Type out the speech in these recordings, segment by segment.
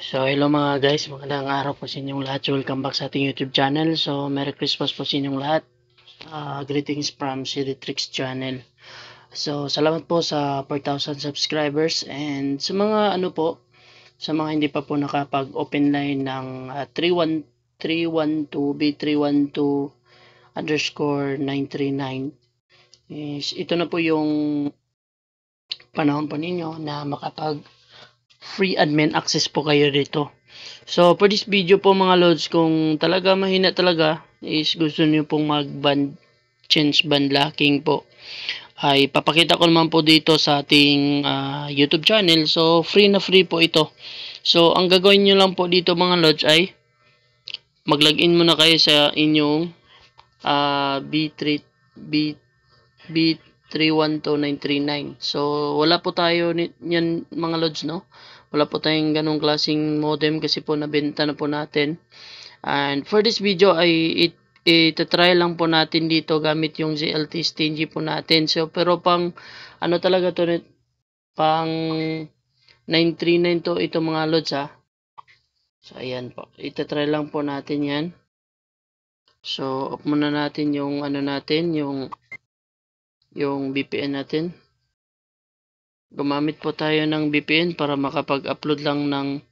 So, hello mga guys, magandang araw po sa inyong lahat. Welcome back sa ating YouTube channel. So, Merry Christmas po sa inyong lahat. Greetings from Citytrix channel. So, salamat po sa 4,000 subscribers and sa mga sa mga hindi pa po nakapag-open line ng 31312 B312 underscore 939 is ito na po yung panahon po ninyo na makapag free admin access po kayo dito. So, for this video po mga lods, kung talaga mahina talaga is gusto niyo pong mag-band change band locking po, ay papakita ko naman po dito sa ating YouTube channel. So, free na free po ito. So, ang gagawin niyo lang po dito mga lods ay mag-login muna kayo sa inyong B312939. So, wala po tayo niyan mga lods, no? Wala po tayong ganong klaseng modem kasi po nabenta na po natin. And for this video ay itatry lang po natin dito gamit yung ZLT stingy po natin. So, pero pang ano talaga to, pang 939 to ito mga lods ha. So, ayan po. Itatry lang po natin yan. So, off muna natin yung ano natin, yung VPN natin. Gumamit po tayo ng VPN para makapag-upload lang ng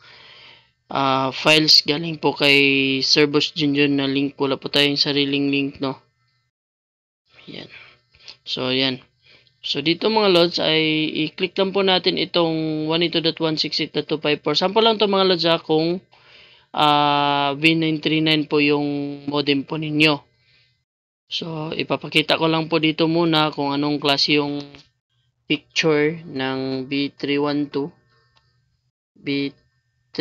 files galing po kay Servos Junjun na link. Wala po tayong sariling link, no? Ayan. So, ayan. So, dito mga lods ay i-click lang po natin itong 192.168.254. Sample lang to mga lods kung V939 po yung modem po ninyo. So, ipapakita ko lang po dito muna kung anong klase yung picture ng B312 939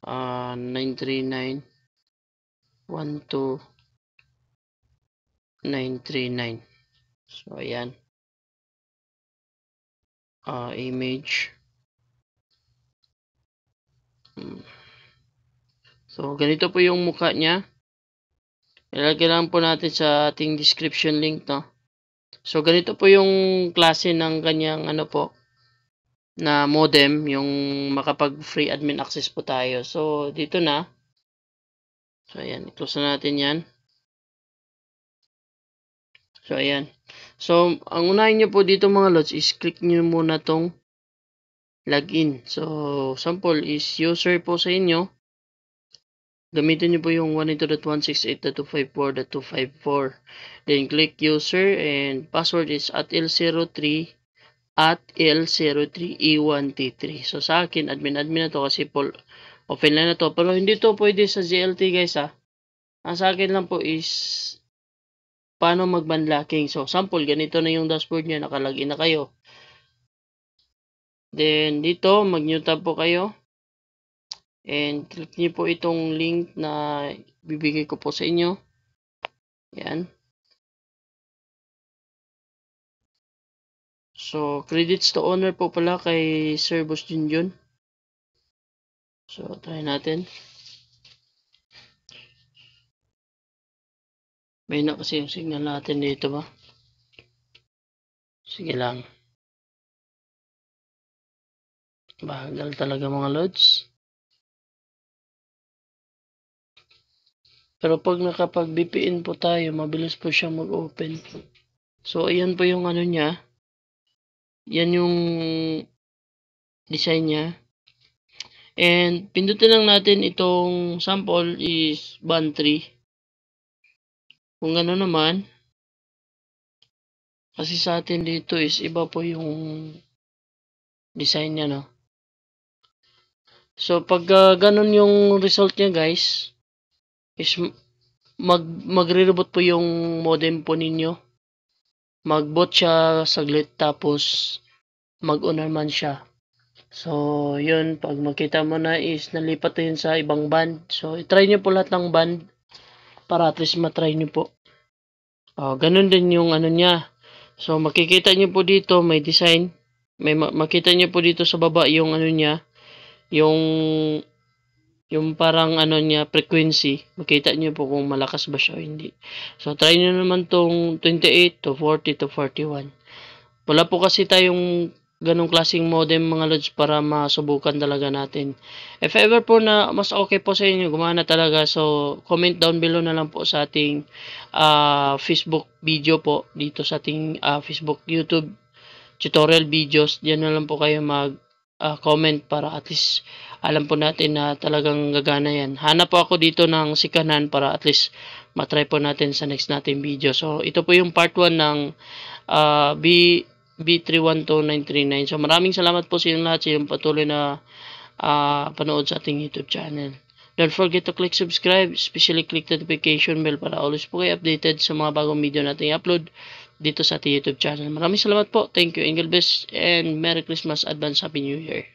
939 12 939. So ayan, image. So ganito po yung mukha niya. Ilagay lang po natin sa ating description link, no? So, ganito po yung klase ng kanyang na modem, yung makapag free admin access po tayo. So, dito na. So, ayan. I-close na natin yan. So, ayan. So, ang unahin nyo po dito mga lods is click nyo muna tong login. So, sample is user po sa inyo. Gamitin nyo po yung 192.168.254.254. Then, click user and password is @L03 @L03E1T3. So, sa akin, admin na to kasi open na to. Pero hindi to pwede sa ZLT guys ha. Ang sa akin lang po is paano mag-band locking. So, sample, ganito na yung dashboard nyo. Nakalagin na kayo. Then, dito, mag-new tab po kayo. And click niyo po itong link na bibigay ko po sa inyo. Yan. So, credits to owner po pala kay Servos Junjun. So, try natin. May na kasi yung signal natin dito ba? Sige lang. Bagal talaga mga loads. Pero pag nakapag VPN po tayo, mabilis po siyang mag-open. So, ayan po yung ano niya. Yan yung design niya. And, pindutin lang natin itong sample is band 3. Kung gano'n naman, kasi sa atin dito is iba po yung design niya, no? So, pag ganun yung result niya, guys, is magre-reboot po yung modem po ninyo. Mag-boot siya saglit tapos mag-on naman siya. So, yun, pag makita mo na is nalipat yun sa ibang band. So, itry nyo po lahat ng band para at least matry nyo po. Ganun din yung ano niya. So, makikita nyo po dito may design. Makita nyo po dito sa baba yung ano niya. Yung parang ano niya, frequency. Makita niyo po kung malakas ba siya o hindi. So, try niyo naman tong 28 to 40 to 41. Wala po kasi tayong ganong klaseng modem mga lods para masubukan talaga natin. If ever po na mas okay po sa inyo, gumana talaga, so comment down below na lang po sa ating Facebook video po, dito sa ating Facebook, YouTube tutorial videos. Diyan na lang po kayo mag comment para at least alam po natin na talagang gagana yan. Hanap po ako dito ng sikanan para at least matry po natin sa next natin video. So ito po yung part 1 ng B312939. So maraming salamat po sa inyong lahat sa inyong patuloy na panood sa ating YouTube channel. Don't forget to click subscribe, especially click notification bell para always po kayo updated sa mga bagong video natin i-upload dito sa ating YouTube channel. Maraming salamat po. Thank you and God bless and Merry Christmas, Advance Happy New Year.